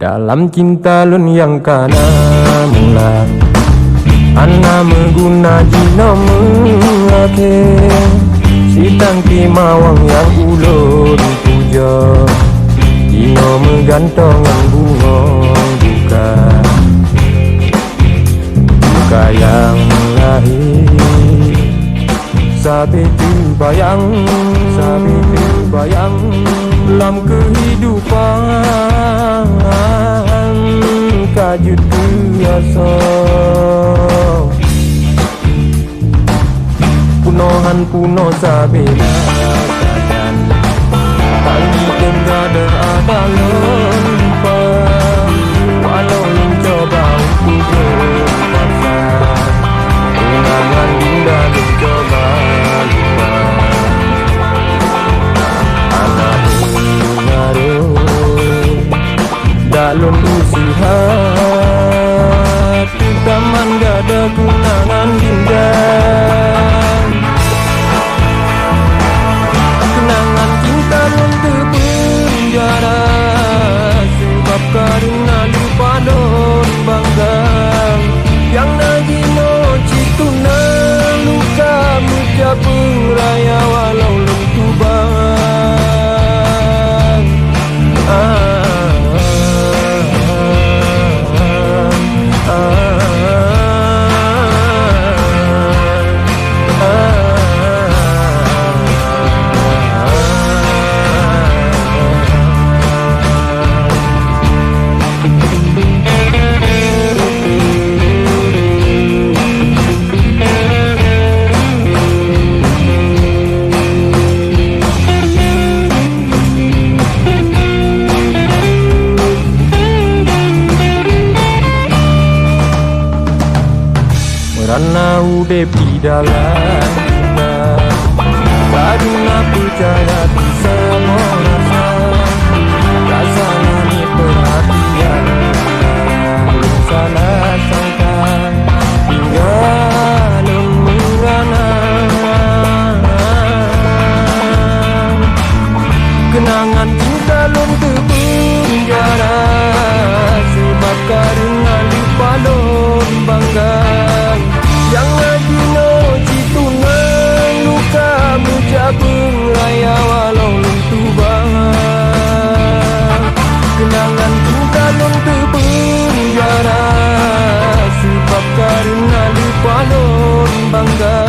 Dalam cinta lun yang kana mula Ana mengguna jino mengake Sitang kimawang yang ulun puja Jino menggantongan bunga duka Duka yang lahir Sabi tu bayang dalam kehidupan kajut biasa puno sabila kajan tali tenggada ada lupa walau mencoba untuk berpaksa kenangan dinda mencoba lupa anak mengaruh dalun usaha taman gada kenangan dinda kenangan cinta lun terpenjara sebab karena lupa don bangga yang nagino cituna luka muka beraya walau lun tubang Karena udah dalam cinta karena percaya di semua rasa ini perhatian salah sangka hingga lemurana kenangan cinta lum terpenjara sebab karena lupa lum bangga yang lagi no cituna luka menjabung raya walau lentu banget kenangan cinta lun terpenjara sebab karena lupa lun bangga